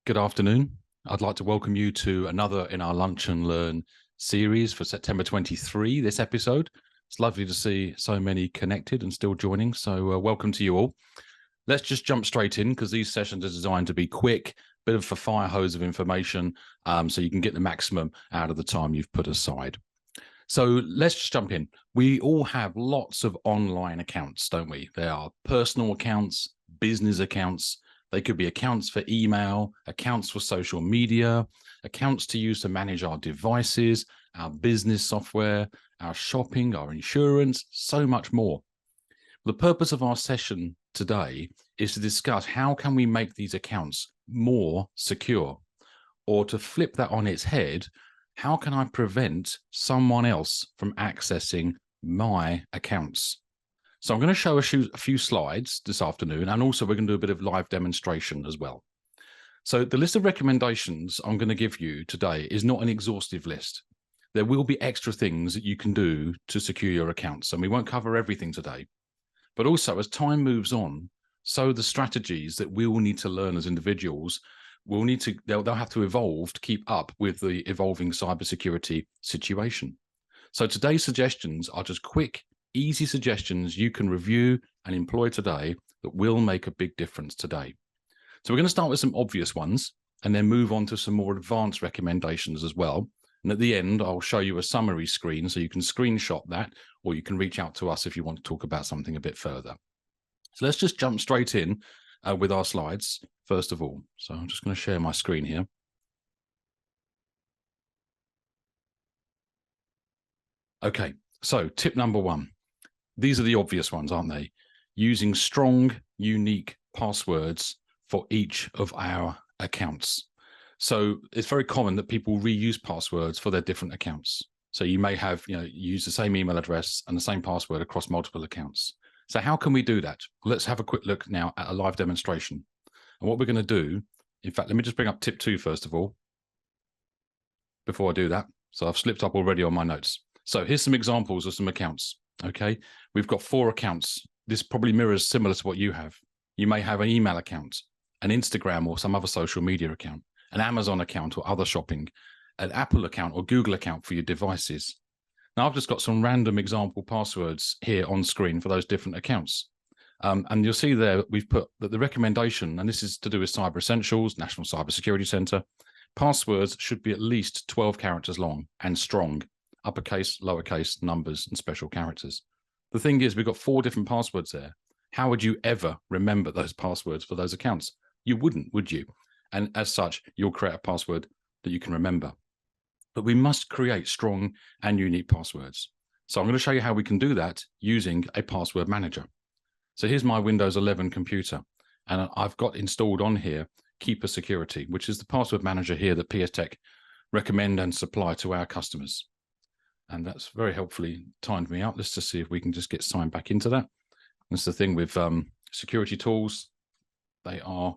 Good afternoon. I'd like to welcome you to another in our Lunch and Learn series for September 23, this episode. It's lovely to see so many connected and still joining, so welcome to you all. Let's just jump straight in because these sessions are designed to be quick, bit of a fire hose of information, so you can get the maximum out of the time you've put aside. So let's just jump in. We all have lots of online accounts, don't we? There are personal accounts, business accounts. They could be accounts for email, accounts for social media, accounts to use to manage our devices, our business software, our shopping, our insurance, so much more. The purpose of our session today is to discuss how can we make these accounts more secure, or to flip that on its head, how can I prevent someone else from accessing my accounts? So I'm going to show a few slides this afternoon, and also we're going to do a bit of live demonstration as well. So the list of recommendations I'm going to give you today is not an exhaustive list. There will be extra things that you can do to secure your accounts, and we won't cover everything today. But also, as time moves on, so the strategies that we will need to learn as individuals will need to, they'll have to evolve to keep up with the evolving cybersecurity situation. So today's suggestions are just quick, easy suggestions you can review and employ today that will make a big difference today. So we're going to start with some obvious ones and then move on to some more advanced recommendations as well. And at the end, I'll show you a summary screen so you can screenshot that, or you can reach out to us if you want to talk about something a bit further. So let's just jump straight in with our slides, first of all. So I'm just going to share my screen here. Okay, so tip number one. These are the obvious ones, aren't they? Using strong, unique passwords for each of our accounts. So it's very common that people reuse passwords for their different accounts. So you may have, use the same email address and the same password across multiple accounts. So how can we do that? Let's have a quick look now at a live demonstration. And what we're going to do, in fact, let me just bring up tip 2 first of all, before I do that. So I've slipped up already on my notes. So here's some examples of some accounts. Okay, we've got 4 accounts. This probably mirrors similar to what you have. You may have an email account, an Instagram or some other social media account, an Amazon account or other shopping, an Apple account or Google account for your devices. Now I've just got some random example passwords here on screen for those different accounts. And you'll see there we've put that the recommendation, and this is to do with Cyber Essentials, National Cybersecurity Centre, passwords should be at least 12 characters long and strong. Uppercase, lowercase, numbers, and special characters. The thing is, we've got 4 different passwords there. How would you ever remember those passwords for those accounts? You wouldn't, would you? And as such, you'll create a password that you can remember. But we must create strong and unique passwords. So I'm going to show you how we can do that using a password manager. So here's my Windows 11 computer, and I've got installed on here Keeper Security, which is the password manager here that PS Tech recommend and supply to our customers. And that's very helpfully timed me out. Let's just see if we can just get signed back into that. That's the thing with security tools. They are,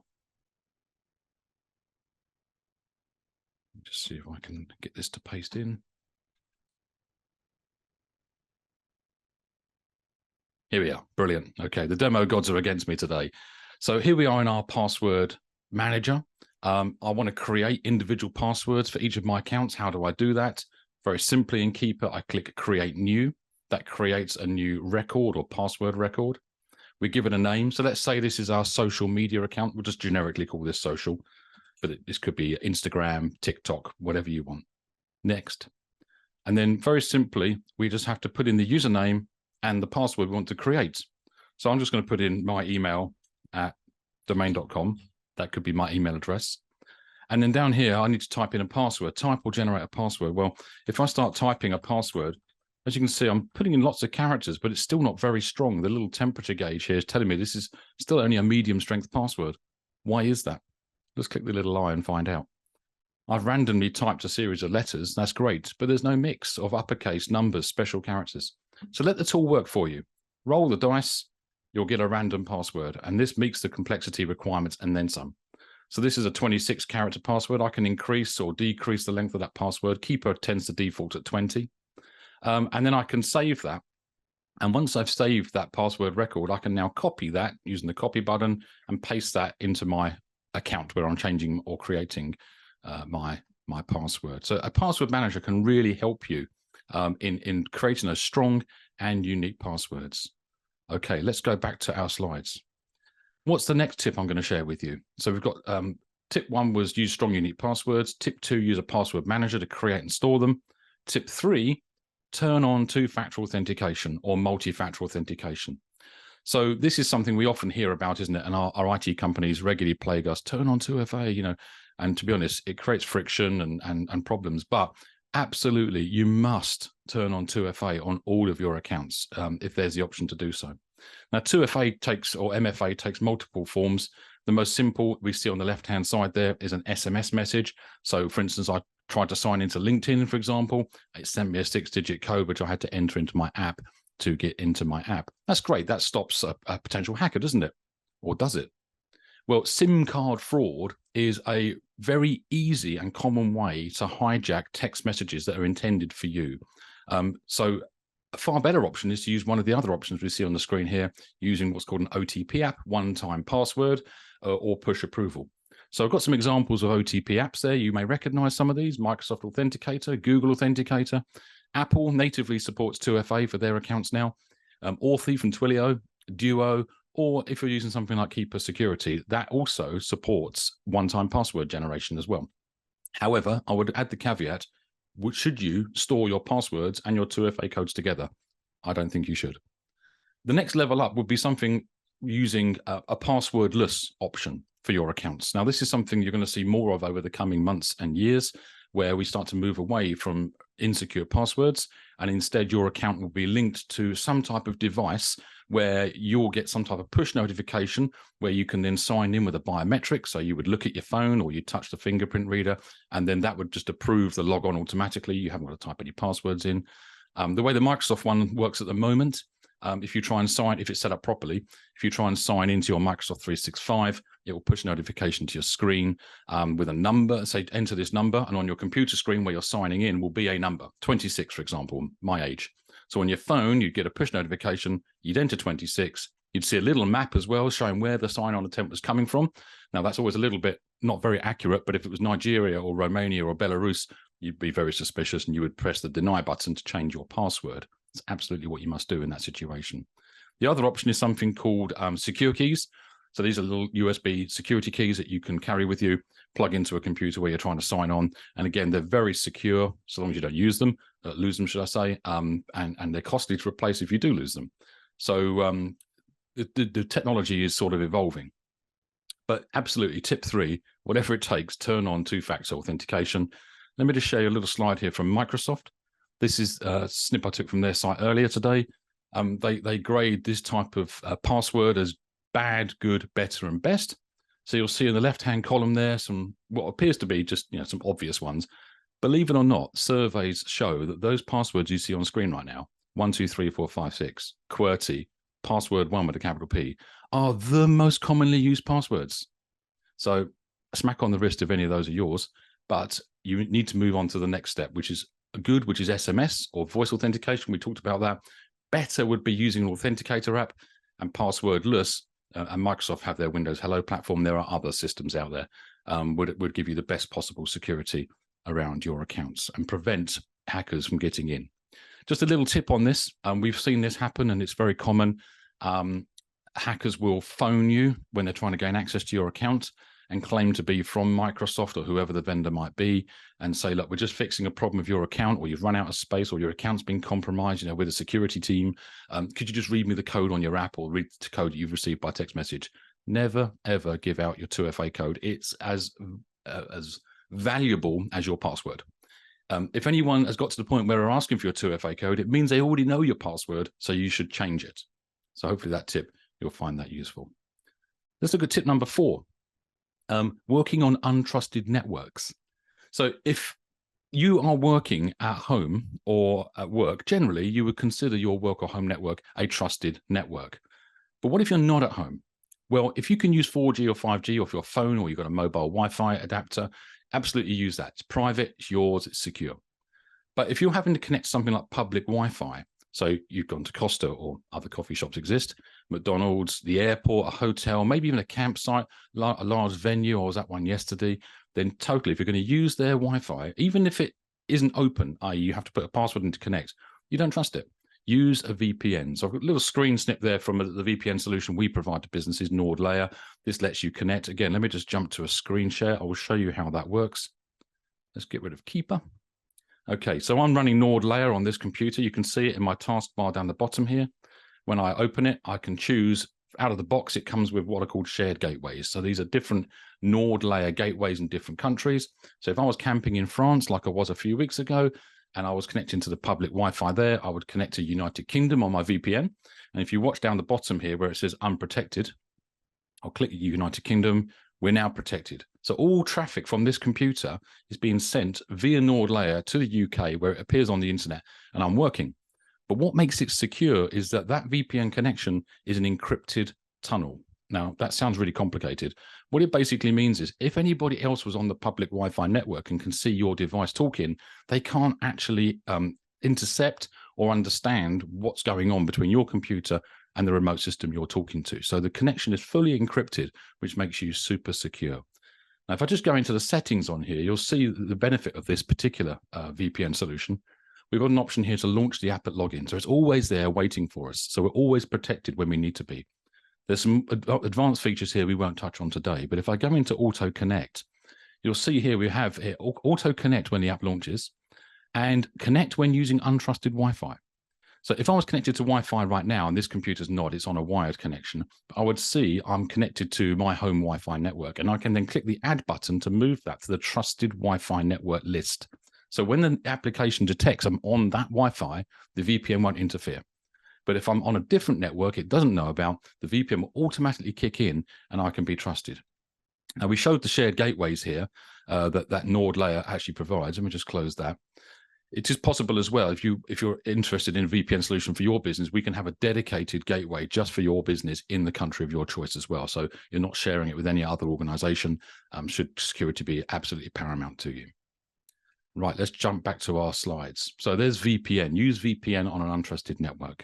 just see if I can get this to paste in. Here we are, brilliant. Okay, the demo gods are against me today. So here we are in our password manager. I want to create individual passwords for each of my accounts. How do I do that? Very simply in Keeper, I click Create New. That creates a new record or password record. We give it a name. So let's say this is our social media account. We'll just generically call this social, but this could be Instagram, TikTok, whatever you want. Next. And then very simply, we just have to put in the username and the password we want to create. So I'm just going to put in my email at domain.com. That could be my email address. And then down here, I need to type in a password. Type or generate a password. Well, if I start typing a password, as you can see, I'm putting in lots of characters, but it's still not very strong. The little temperature gauge here is telling me this is still only a medium strength password. Why is that? Let's click the little eye and find out. I've randomly typed a series of letters. That's great, but there's no mix of uppercase, numbers, special characters. So let the tool work for you. Roll the dice, you'll get a random password, and this meets the complexity requirements and then some. So this is a 26 character password. I can increase or decrease the length of that password. Keeper tends to default at 20. And then I can save that. And once I've saved that password record, I can now copy that using the copy button and paste that into my account where I'm changing or creating my password. So a password manager can really help you in creating those strong and unique passwords. Okay, let's go back to our slides. What's the next tip I'm going to share with you? So we've got tip 1 was use strong, unique passwords. Tip 2, use a password manager to create and store them. Tip 3, turn on two-factor authentication or multi-factor authentication. So this is something we often hear about, isn't it? And our IT companies regularly plague us, turn on 2FA, you know, and to be honest, it creates friction and problems. But absolutely, you must turn on 2FA on all of your accounts if there's the option to do so. Now, 2FA takes, or MFA takes multiple forms. The most simple we see on the left-hand side there is an SMS message. So for instance, I tried to sign into LinkedIn, for example. It sent me a 6-digit code, which I had to enter into my app to get into my app. That's great. That stops a potential hacker, doesn't it? Or does it? Well, SIM card fraud is a very easy and common way to hijack text messages that are intended for you. So a far better option is to use one of the other options we see on the screen here, using what's called an OTP app, one-time password, or push approval. So I've got some examples of OTP apps there. You may recognize some of these: Microsoft Authenticator, Google Authenticator. Apple natively supports 2FA for their accounts now. Authy from Twilio, Duo, or if you're using something like Keeper Security, that also supports one-time password generation as well. However, I would add the caveat: should you store your passwords and your 2FA codes together? I don't think you should. The next level up would be something using a passwordless option for your accounts. Now, this is something you're going to see more of over the coming months and years, where we start to move away from insecure passwords, and instead your account will be linked to some type of device where you'll get some type of push notification where you can then sign in with a biometric. So you would look at your phone or you touch the fingerprint reader, and then that would just approve the logon automatically. You haven't got to type any passwords in. The way the Microsoft one works at the moment, if you try and sign, if it's set up properly, if you try and sign into your Microsoft 365, it will push notification to your screen with a number. Say, enter this number, and on your computer screen where you're signing in will be a number, 26, for example, my age. So on your phone, you'd get a push notification, you'd enter 26, you'd see a little map as well showing where the sign-on attempt was coming from. Now, that's always a little bit not very accurate, but if it was Nigeria or Romania or Belarus, you'd be very suspicious and you would press the deny button to change your password. It's absolutely what you must do in that situation. The other option is something called secure keys. So these are little USB security keys that you can carry with you, plug into a computer where you're trying to sign on. And again, they're very secure, so long as you don't lose them, should I say, and they're costly to replace if you do lose them. So the technology is sort of evolving. But absolutely, tip 3, whatever it takes, turn on two-factor authentication. Let me just show you a little slide here from Microsoft. This is a snip I took from their site earlier today. They grade this type of password as bad, good, better, and best. So you'll see in the left-hand column there some what appears to be just some obvious ones. Believe it or not, surveys show that those passwords you see on screen right now, 1, 2, 3, 4, 5, 6, QWERTY, password 1 with a capital P, are the most commonly used passwords. So a smack on the wrist if any of those are yours, but you need to move on to the next step, which is good, which is SMS or voice authentication. We talked about that. Better would be using an authenticator app, and passwordless, and Microsoft have their Windows Hello platform. There are other systems out there would give you the best possible security around your accounts and prevent hackers from getting in. Just a little tip on this. We've seen this happen, and it's very common. Hackers will phone you when they're trying to gain access to your account and claim to be from Microsoft or whoever the vendor might be, and say, look, we're just fixing a problem with your account, or you've run out of space, or your account's been compromised, with a security team. Could you just read me the code on your app, or read the code you've received by text message? Never, ever give out your 2FA code. It's as valuable as your password. If anyone has got to the point where they're asking for your 2FA code, it means they already know your password, so you should change it. So hopefully that tip, you'll find that useful. Let's look at tip number 4. Working on untrusted networks. So if you are working at home or at work, generally you would consider your work or home network a trusted network. But what if you're not at home? Well, if you can use 4G or 5G off your phone, or you've got a mobile Wi-Fi adapter, absolutely use that. It's private, it's yours, it's secure. But if you're having to connect something like public Wi-Fi, so you've gone to Costa or other coffee shops exist, McDonald's, the airport, a hotel, maybe even a campsite, a large venue. I was at one yesterday. Then totally, if you're going to use their Wi-Fi, even if it isn't open, i.e. you have to put a password in to connect, you don't trust it. Use a VPN. So I've got a little screen snip there from the VPN solution we provide to businesses, Nord Layer. This lets you connect. Again, let me just jump to a screen share. I will show you how that works. Let's get rid of Keeper. Okay, so I'm running Nord Layer on this computer. You can see it in my taskbar down the bottom here. When I open it, I can choose, out of the box, it comes with what are called shared gateways. So these are different Nord Layer gateways in different countries. So if I was camping in France, like I was a few weeks ago, and I was connecting to the public Wi-Fi there, I would connect to United Kingdom on my VPN. And if you watch down the bottom here where it says unprotected, I'll click United Kingdom. We're now protected. So all traffic from this computer is being sent via Nord Layer to the UK where it appears on the internet, and I'm working. But what makes it secure is that that VPN connection is an encrypted tunnel. Now, that sounds really complicated. What it basically means is if anybody else was on the public Wi-Fi network and can see your device talking, they can't actually intercept or understand what's going on between your computer and the remote system you're talking to. So the connection is fully encrypted, which makes you super secure. Now, if I just go into the settings on here, you'll see the benefit of this particular VPN solution. We've got an option here to launch the app at login. So it's always there waiting for us. So we're always protected when we need to be. There's some advanced features here we won't touch on today. But if I go into Auto Connect, you'll see here we have here Auto Connect when the app launches and connect when using untrusted Wi-Fi. So if I was connected to Wi-Fi right now, and this computer's not, it's on a wired connection, I would see I'm connected to my home Wi-Fi network, and I can then click the add button to move that to the trusted Wi-Fi network list. So when the application detects I'm on that Wi-Fi, the VPN won't interfere. But if I'm on a different network it doesn't know about, the VPN will automatically kick in and I can be trusted. Now, we showed the shared gateways here that Nord Layer actually provides. Let me just close that. It is possible as well, if you're interested in a VPN solution for your business, we can have a dedicated gateway just for your business in the country of your choice as well. So you're not sharing it with any other organization, should security be absolutely paramount to you. Right, let's jump back to our slides. So there's VPN. Use VPN on an untrusted network.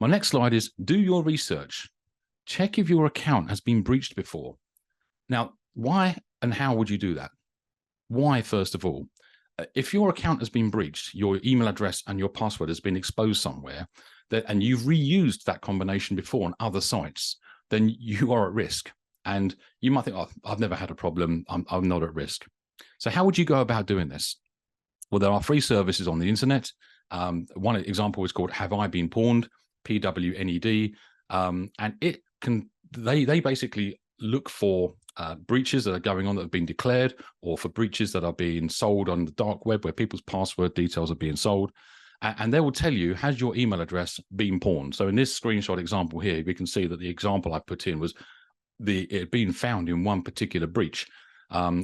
My next slide is do your research. Check if your account has been breached before. Now, why and how would you do that? Why, first of all? If your account has been breached, your email address and your password has been exposed somewhere, and you've reused that combination before on other sites, then you are at risk. And you might think, oh, I've never had a problem. I'm not at risk. So how would you go about doing this? Well, there are free services on the internet. One example is called Have I Been Pawned, PWNED. And it can, they basically look for breaches that are going on that have been declared, or for breaches that are being sold on the dark web where people's password details are being sold. And they will tell you, has your email address been pawned? So in this screenshot example here, we can see that the example I put in was it had been found in one particular breach.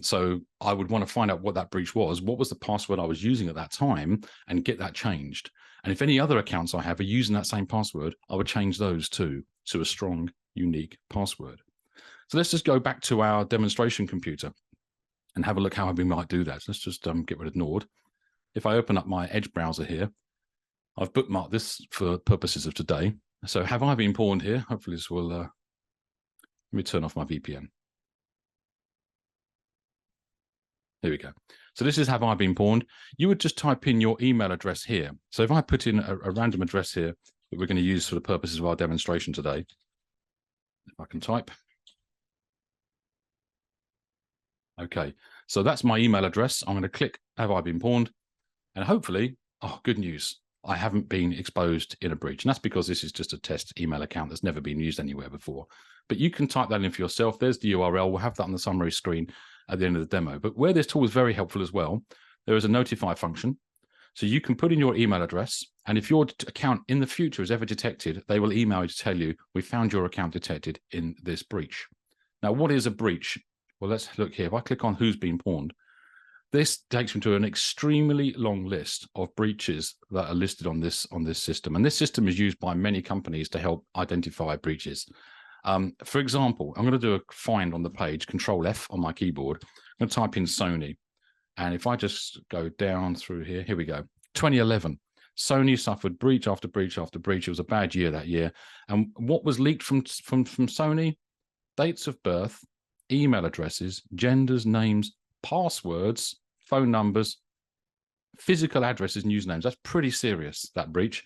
So I would want to find out what that breach was. What was the password I was using at that time, and get that changed. And if any other accounts I have are using that same password, I would change those too to a strong, unique password. So let's just go back to our demonstration computer and have a look how we might do that. Let's just get rid of Nord. If I open up my Edge browser here, I've bookmarked this for purposes of today. So have I been pawned here? Hopefully this will, let me turn off my VPN. Here we go. So this is have I been pawned. You would just type in your email address here. So if I put in a random address here that we're going to use for the purposes of our demonstration today, if I can type. Okay, so that's my email address. I'm going to click have I been pawned, and hopefully, oh, good news, I haven't been exposed in a breach. And that's because this is just a test email account that's never been used anywhere before. But you can type that in for yourself. There's the URL. We'll have that on the summary screen at the end of the demo. But where this tool is very helpful as well, there is a notify function. So you can put in your email address, and if your account in the future is ever detected, they will email you to tell you, we found your account detected in this breach. Now, what is a breach? Well, let's look here. If I click on who's been pawned, this takes me to an extremely long list of breaches that are listed on this system. And this system is used by many companies to help identify breaches. For example, I'm going to do a find on the page, Control F on my keyboard. I'm going to type in Sony. And if I just go down through here, here we go, 2011. Sony suffered breach after breach after breach. It was a bad year that year. And what was leaked from Sony? Dates of birth, email addresses, genders, names, passwords, phone numbers, physical addresses and usernames. That's pretty serious, that breach.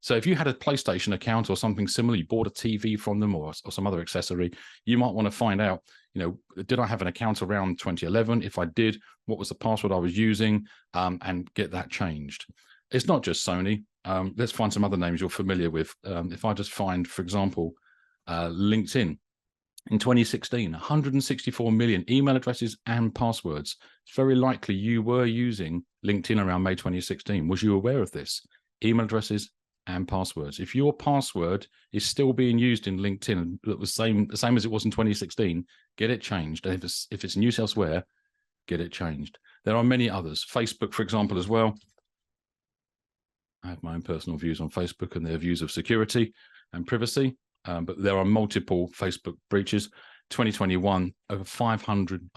So if you had a PlayStation account or something similar, you bought a TV from them or some other accessory, you might want to find out, did I have an account around 2011? If I did, what was the password I was using, and get that changed. It's not just Sony. Let's find some other names you're familiar with. If I just find, for example, LinkedIn. In 2016, 164 million email addresses and passwords. It's very likely you were using LinkedIn around May 2016. Was you aware of this? Email addresses and passwords. If your password is still being used in LinkedIn, that was the same as it was in 2016, get it changed. And if it's in use elsewhere, get it changed. There are many others. Facebook, for example, as well. I have my own personal views on Facebook and their views of security and privacy. But there are multiple Facebook breaches. 2021, over 500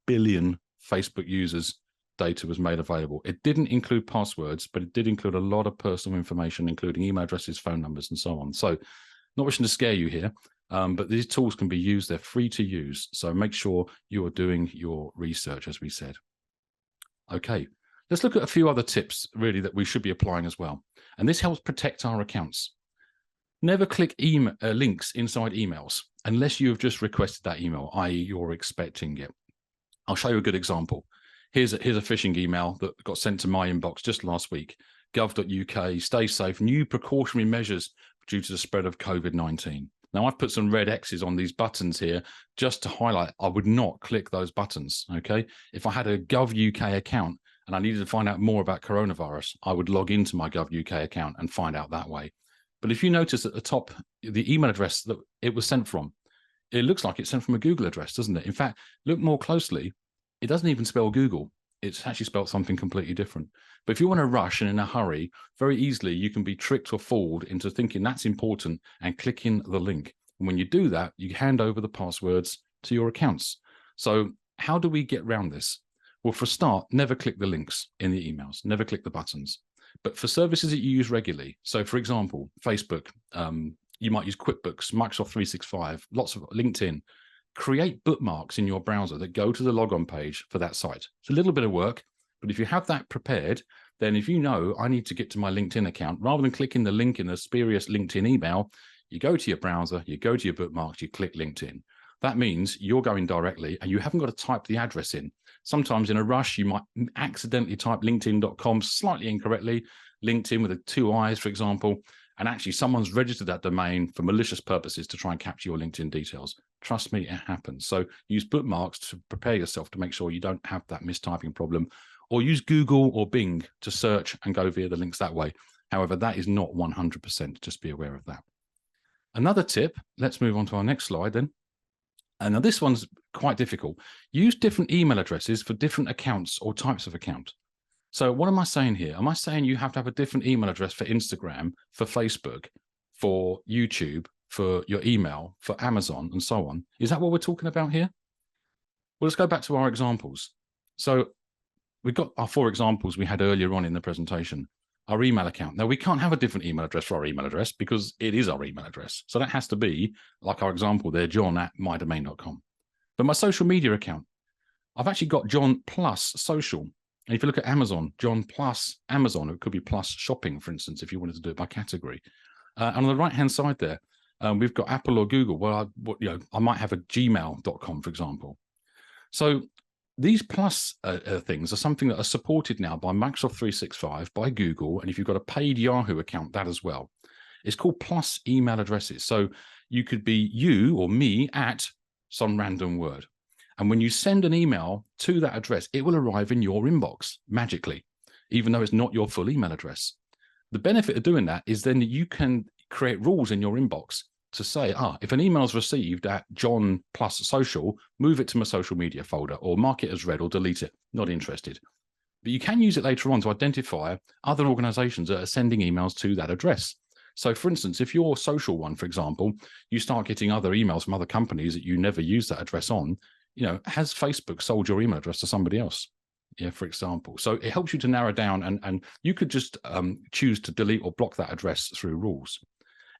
billion Facebook users' data was made available. It didn't include passwords, but it did include a lot of personal information, including email addresses, phone numbers, and so on. So not wishing to scare you here, but these tools can be used. They're free to use. So make sure you are doing your research, as we said. Okay, let's look at a few other tips, really, that we should be applying as well. And this helps protect our accounts. Never click links inside emails unless you have just requested that email, i.e. you're expecting it. I'll show you a good example. Here's a phishing email that got sent to my inbox just last week. Gov.uk, stay safe, new precautionary measures due to the spread of COVID-19. Now, I've put some red X's on these buttons here just to highlight I would not click those buttons, okay? If I had a Gov.uk account and I needed to find out more about coronavirus, I would log into my Gov.uk account and find out that way. But if you notice at the top, the email address that it was sent from, it looks like it's sent from a Google address, doesn't it? In fact, look more closely. It doesn't even spell Google. It's actually spelled something completely different. But if you want to rush and in a hurry, very easily you can be tricked or fooled into thinking that's important and clicking the link. And when you do that, you hand over the passwords to your accounts. So how do we get around this? Well, for a start, never click the links in the emails. Never click the buttons. But for services that you use regularly, so for example, Facebook, you might use QuickBooks, Microsoft 365, lots of LinkedIn, create bookmarks in your browser that go to the logon page for that site. It's a little bit of work, but if you have that prepared, then if you know I need to get to my LinkedIn account, rather than clicking the link in the spurious LinkedIn email, you go to your browser, you go to your bookmarks, you click LinkedIn. That means you're going directly and you haven't got to type the address in. Sometimes in a rush, you might accidentally type linkedin.com slightly incorrectly, LinkedIn with 2 I's, for example, and actually someone's registered that domain for malicious purposes to try and capture your LinkedIn details. Trust me, it happens. So use bookmarks to prepare yourself to make sure you don't have that mistyping problem, or use Google or Bing to search and go via the links that way. However, that is not 100%. Just be aware of that. Another tip, let's move on to our next slide then. And now this one's quite difficult. Use different email addresses for different accounts or types of account. So what am I saying here? Am I saying you have to have a different email address for Instagram, for Facebook, for YouTube, for your email, for Amazon, and so on? Is that what we're talking about here? Well, let's go back to our examples. So we've got our 4 examples we had earlier on in the presentation. Our email account. Now, we can't have a different email address for our email address because it is our email address. So that has to be, like our example there, john@mydomain.com. But my social media account, I've actually got John plus social. And if you look at Amazon, John plus Amazon, it could be plus shopping, for instance, if you wanted to do it by category. And on the right-hand side there, we've got Apple or Google. Well, I might have a gmail.com, for example. So these plus things are something that are supported now by Microsoft 365, by Google, and if you've got a paid Yahoo account, that as well. It's called plus email addresses. So you could be you or me at some random word. And when you send an email to that address, it will arrive in your inbox magically, even though it's not your full email address. The benefit of doing that is then you can create rules in your inbox to say, if an email is received at John plus social, move it to my social media folder or mark it as read or delete it. Not interested. But you can use it later on to identify other organizations that are sending emails to that address. So for instance, if your social one, for example, you start getting other emails from other companies that you never use that address on, has Facebook sold your email address to somebody else? yeah, for example. So it helps you to narrow down, and you could just choose to delete or block that address through rules.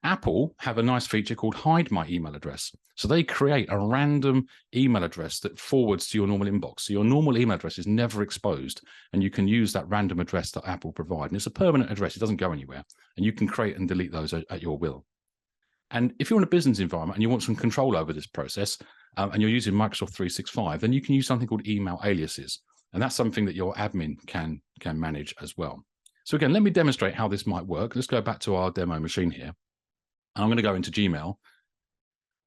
Apple have a nice feature called hide my email address. So they create a random email address that forwards to your normal inbox. So your normal email address is never exposed, and you can use that random address that Apple provide. And it's a permanent address. It doesn't go anywhere, and you can create and delete those at your will. And if you're in a business environment and you want some control over this process, and you're using Microsoft 365, then you can use something called email aliases. And that's something that your admin can manage as well. So again, let me demonstrate how this might work. Let's go back to our demo machine here. I'm going to go into Gmail.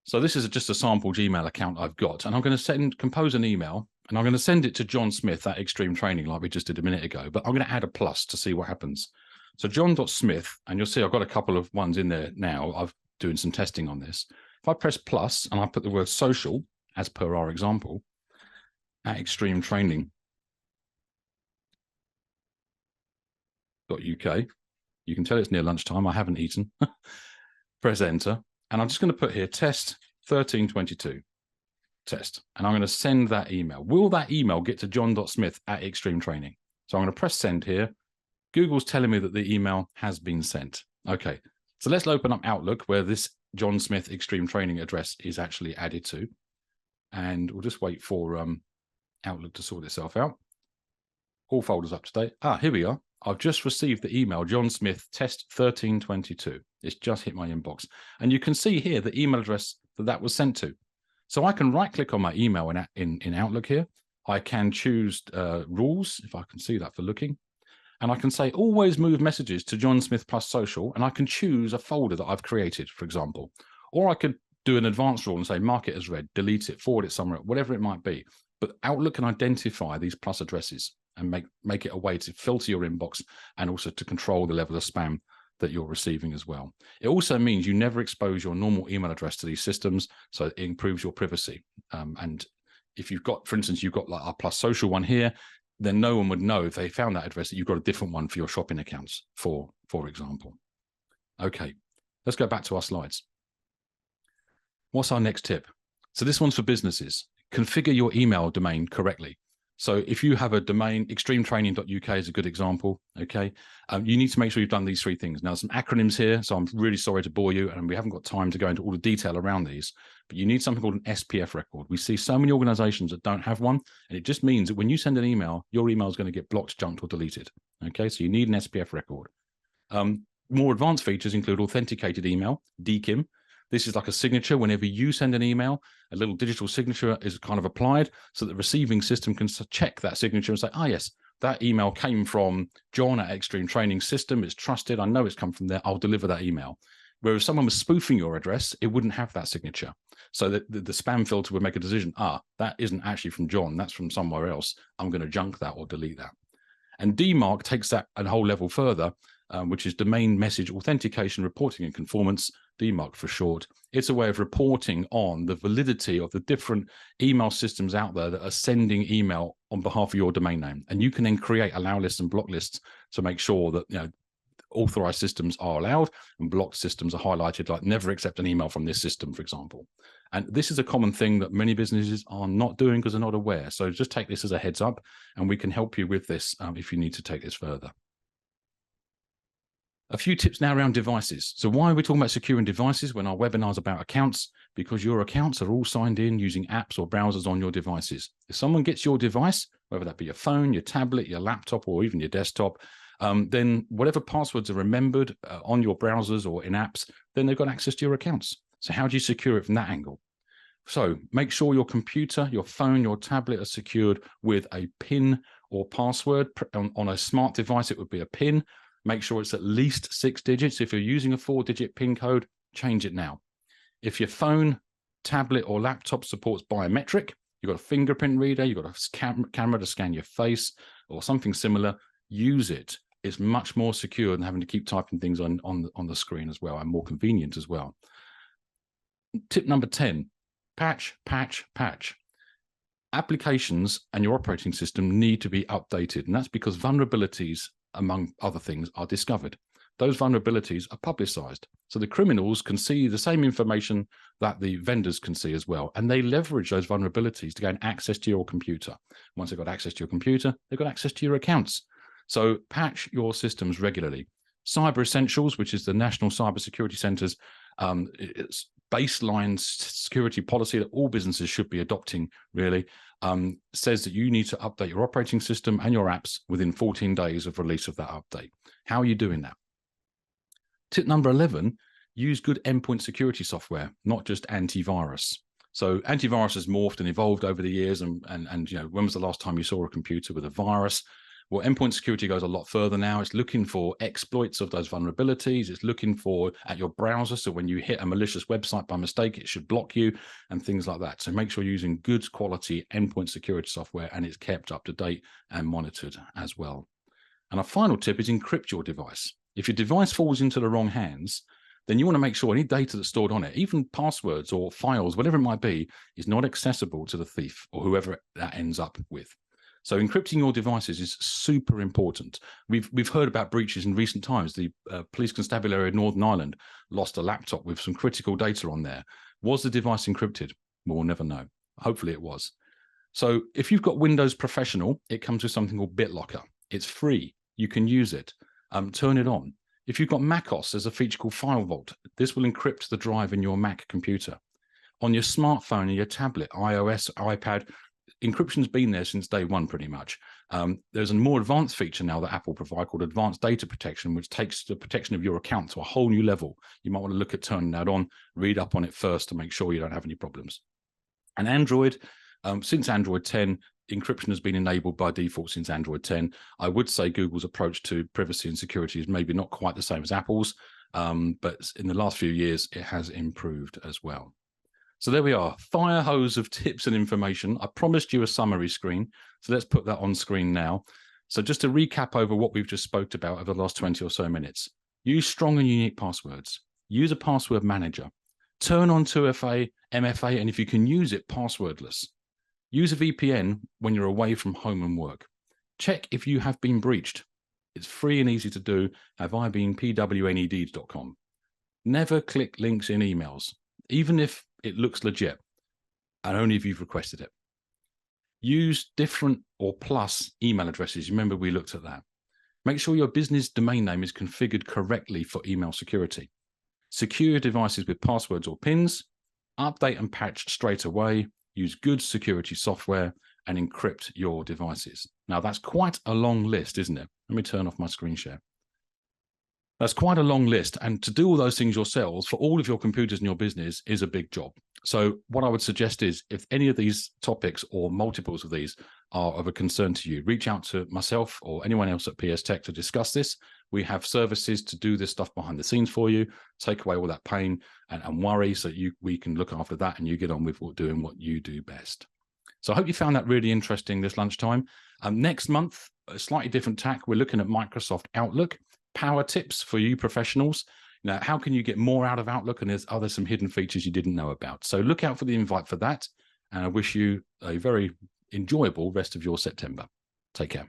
So this is just a sample Gmail account I've got, and I'm going to compose an email, and I'm going to send it to John Smith at Extreme Training like we just did a minute ago, but I'm going to add a plus to see what happens. So john.smith, and you'll see I've got a couple of ones in there now. I've doing some testing on this. If I press plus and I put the word social, as per our example, at Extreme Training .uk, you can tell it's near lunchtime. I haven't eaten. Press enter, and I'm just going to put here test 1322 test, and I'm going to send that email. Will that email get to john.smith at Extreme Training? So I'm going to press send here. Google's telling me that the email has been sent. Okay, so let's open up Outlook where this John Smith Extreme Training address is actually added to, and we'll just wait for Outlook to sort itself out. All folders up to date. Here we are. I've just received the email, John Smith, test 1322. It's just hit my inbox. And you can see here the email address that was sent to. So I can right-click on my email in Outlook here. I can choose rules, if I can see that for looking. And I can say, always move messages to John Smith plus social, and I can choose a folder that I've created, for example. Or I could do an advanced rule and say, mark it as read, delete it, forward it somewhere, whatever it might be. But Outlook can identify these plus addresses and make it a way to filter your inbox and also to control the level of spam that you're receiving as well. It also means you never expose your normal email address to these systems, so it improves your privacy. And if you've got, for instance, you've got like our plus social one here, then no one would know if they found that address that you've got a different one for your shopping accounts, for example. Okay, let's go back to our slides. What's our next tip? So this one's for businesses. Configure your email domain correctly. So if you have a domain, extremetraining.uk is a good example, okay? You need to make sure you've done these three things. Now, some acronyms here, so I'm really sorry to bore you, and we haven't got time to go into all the detail around these, but you need something called an SPF record. We see so many organizations that don't have one, and it just means that when you send an email, your email is going to get blocked, junked, or deleted, okay? So you need an SPF record. More advanced features include authenticated email, DKIM. This is like a signature. Whenever you send an email, a little digital signature is kind of applied so that the receiving system can check that signature and say, yes, that email came from John at Extreme Training System. It's trusted. I know it's come from there. I'll deliver that email. Whereas if someone was spoofing your address, it wouldn't have that signature. So that the spam filter would make a decision, that isn't actually from John. That's from somewhere else. I'm going to junk that or delete that. And DMARC takes that a whole level further, which is Domain Message Authentication, Reporting and Conformance, DMARC for short. It's a way of reporting on the validity of the different email systems out there that are sending email on behalf of your domain name. And you can then create allow lists and block lists to make sure that authorized systems are allowed and blocked systems are highlighted, like never accept an email from this system, for example. And this is a common thing that many businesses are not doing because they're not aware. So just take this as a heads up, and we can help you with this if you need to take this further. A few tips now around devices. So why are we talking about securing devices when our webinar is about accounts? Because your accounts are all signed in using apps or browsers on your devices. If someone gets your device, whether that be your phone, your tablet, your laptop, or even your desktop, then whatever passwords are remembered on your browsers or in apps, then they've got access to your accounts. So how do you secure it from that angle? So make sure your computer, your phone, your tablet are secured with a PIN or password. On a smart device, it would be a PIN. Make sure it's at least 6 digits. If you're using a 4-digit PIN code, change it now. If your phone, tablet, or laptop supports biometric, you've got a fingerprint reader, you've got a camera to scan your face, or something similar, use it. It's much more secure than having to keep typing things on the screen as well, and more convenient as well. Tip number 10, patch, patch, patch. Applications and your operating system need to be updated, and that's because vulnerabilities, among other things, are discovered. those vulnerabilities are publicized. So the criminals can see the same information that the vendors can see as well. And they leverage those vulnerabilities to gain access to your computer. Once they've got access to your computer, they've got access to your accounts. So patch your systems regularly. Cyber Essentials, which is the National Cybersecurity Centre's it's baseline security policy that all businesses should be adopting, really, says that you need to update your operating system and your apps within 14 days of release of that update. How are you doing that? Tip number 11, use good endpoint security software, not just antivirus. So antivirus has morphed and evolved over the years. And you know, when was the last time you saw a computer with a virus? Well, endpoint security goes a lot further now. It's looking for exploits of those vulnerabilities. It's looking for at your browser. So when you hit a malicious website by mistake, it should block you and things like that. So make sure you're using good quality endpoint security software and it's kept up to date and monitored as well. And our final tip is encrypt your device. If your device falls into the wrong hands, then you want to make sure any data that's stored on it, even passwords or files, whatever it might be, is not accessible to the thief or whoever that ends up with. So encrypting your devices is super important. We've heard about breaches in recent times. The police constabulary of Northern Ireland lost a laptop with some critical data on there. Was the device encrypted? We'll never know. Hopefully it was. So if you've got Windows Professional, it comes with something called BitLocker. It's free. You can use it. Turn it on. If you've got macOS, there's a feature called File Vault. This will encrypt the drive in your Mac computer. On your smartphone and your tablet, iOS, iPad, encryption's been there since day one, pretty much. There's a more advanced feature now that Apple provide called Advanced Data Protection, which takes the protection of your account to a whole new level. You might want to look at turning that on, read up on it first to make sure you don't have any problems. And Android, since Android 10, encryption has been enabled by default since Android 10. I would say Google's approach to privacy and security is maybe not quite the same as Apple's, but in the last few years, it has improved as well. So there we are, fire hose of tips and information. I promised you a summary screen, so let's put that on screen now. So just to recap over what we've just spoke about over the last 20 or so minutes, use strong and unique passwords. Use a password manager. Turn on 2FA, MFA, and if you can use it, passwordless. Use a VPN when you're away from home and work. Check if you have been breached. It's free and easy to do. Have I been pwned.com. Never click links in emails, even if it looks legit, and only if you've requested it. Use different or plus email addresses. Remember, we looked at that. Make sure your business domain name is configured correctly for email security. Secure your devices with passwords or PINs. Update and patch straight away. Use good security software and encrypt your devices. Now, that's quite a long list, isn't it? Let me turn off my screen share. That's quite a long list. And to do all those things yourselves for all of your computers in your business is a big job. So what I would suggest is if any of these topics or multiples of these are of a concern to you, reach out to myself or anyone else at PS Tech to discuss this. We have services to do this stuff behind the scenes for you, take away all that pain and worry so we can look after that and you get on with doing what you do best. So I hope you found that really interesting this lunchtime. Next month, a slightly different tack. We're looking at Microsoft Outlook. Power tips for you professionals. Now, how can you get more out of Outlook? And are there some hidden features you didn't know about? So look out for the invite for that. And I wish you a very enjoyable rest of your September. Take care.